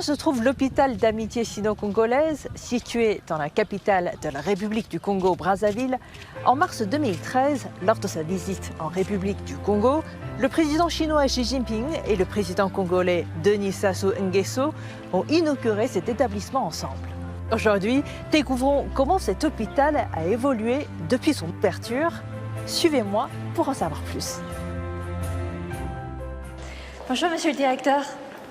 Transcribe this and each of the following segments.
Kinshasa se trouve l'hôpital d'amitié sino-congolaise, situé dans la capitale de la République du Congo, Brazzaville. En mars 2013, lors de sa visite en République du Congo, le président chinois Xi Jinping et le président congolais Denis Sassou Nguesso ont inauguré cet établissement ensemble. Aujourd'hui, découvrons comment cet hôpital a évolué depuis son ouverture. Suivez-moi pour en savoir plus. Bonjour, monsieur le directeur.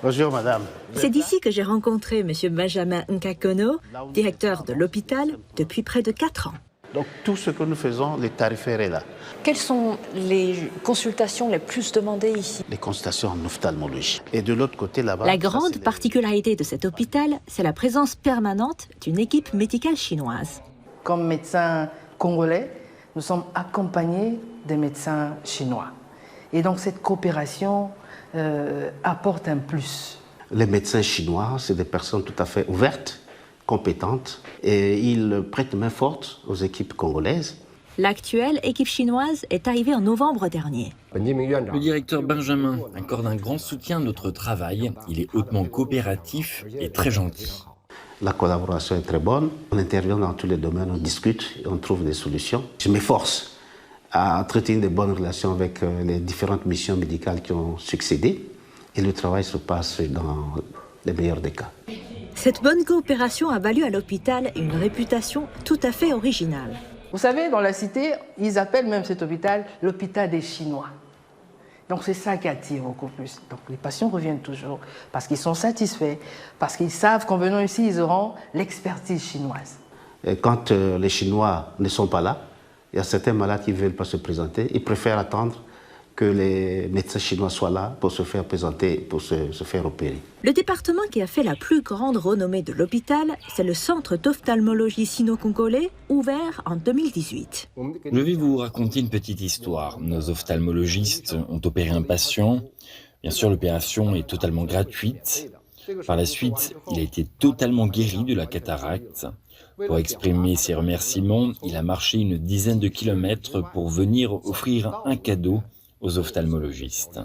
Bonjour, madame. C'est d'ici que j'ai rencontré M. Benjamin Nkakono, directeur de l'hôpital, depuis près de 4 ans. Donc, tout ce que nous faisons, les tarifaires est là. Quelles sont les consultations les plus demandées ici? Les consultations en ophtalmologie. Et de l'autre côté, là-bas... La grande particularité de cet hôpital, c'est la présence permanente d'une équipe médicale chinoise. Comme médecins congolais, nous sommes accompagnés des médecins chinois. Et donc, cette coopération apporte un plus. Les médecins chinois, c'est des personnes tout à fait ouvertes, compétentes, et ils prêtent main forte aux équipes congolaises. L'actuelle équipe chinoise est arrivée en novembre dernier. Le directeur Benjamin accorde un grand soutien à notre travail. Il est hautement coopératif et très gentil. La collaboration est très bonne. On intervient dans tous les domaines, on discute et on trouve des solutions. Je m'efforce à entretenir de bonnes relations avec les différentes missions médicales qui ont succédé. Et le travail se passe dans les meilleurs des cas. Cette bonne coopération a valu à l'hôpital une réputation tout à fait originale. Vous savez, dans la cité, ils appellent même cet hôpital l'hôpital des Chinois. Donc c'est ça qui attire beaucoup plus. Donc les patients reviennent toujours parce qu'ils sont satisfaits, parce qu'ils savent qu'en venant ici, ils auront l'expertise chinoise. Et quand les Chinois ne sont pas là, il y a certains malades qui ne veulent pas se présenter. Ils préfèrent attendre que les médecins chinois soient là pour se faire présenter, pour se faire opérer. Le département qui a fait la plus grande renommée de l'hôpital, c'est le centre d'ophtalmologie sino-congolais, ouvert en 2018. Je vais vous raconter une petite histoire. Nos ophtalmologistes ont opéré un patient. Bien sûr, l'opération est totalement gratuite. Par la suite, il a été totalement guéri de la cataracte. Pour exprimer ses remerciements, il a marché une dizaine de kilomètres pour venir offrir un cadeau aux ophtalmologistes.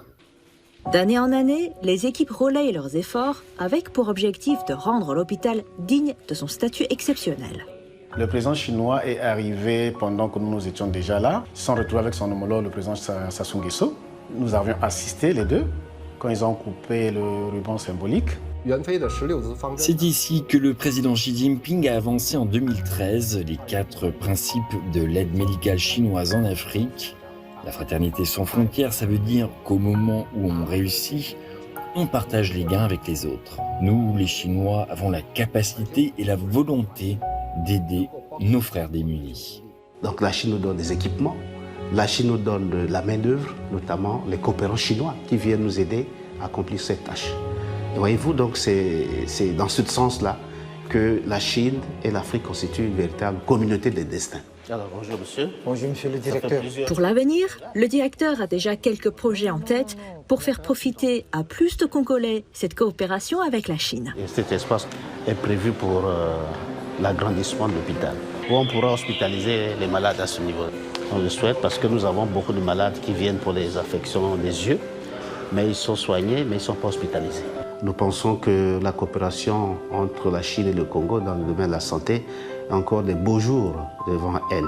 D'année en année, les équipes relayent leurs efforts avec pour objectif de rendre l'hôpital digne de son statut exceptionnel. Le président chinois est arrivé pendant que nous étions déjà là, sans retrouver avec son homologue, le président Sassou Nguesso. Nous avions assisté les deux quand ils ont coupé le ruban symbolique. C'est ici que le président Xi Jinping a avancé en 2013 les 4 principes de l'aide médicale chinoise en Afrique. La fraternité sans frontières, ça veut dire qu'au moment où on réussit, on partage les gains avec les autres. Nous, les Chinois, avons la capacité et la volonté d'aider nos frères démunis. Donc la Chine nous donne des équipements, la Chine nous donne de la main-d'œuvre, notamment les coopérants chinois qui viennent nous aider à accomplir cette tâche. Et voyez-vous, donc c'est dans ce sens-là que la Chine et l'Afrique constituent une véritable communauté de destin. Alors, bonjour monsieur. Bonjour monsieur le directeur. Pour l'avenir, le directeur a déjà quelques projets en tête pour faire profiter à plus de Congolais cette coopération avec la Chine. Et cet espace est prévu pour l'agrandissement de l'hôpital, où on pourra hospitaliser les malades à ce niveau. On le souhaite parce que nous avons beaucoup de malades qui viennent pour les affections des yeux, mais ils sont soignés, mais ils ne sont pas hospitalisés. Nous pensons que la coopération entre la Chine et le Congo dans le domaine de la santé a encore des beaux jours devant elle.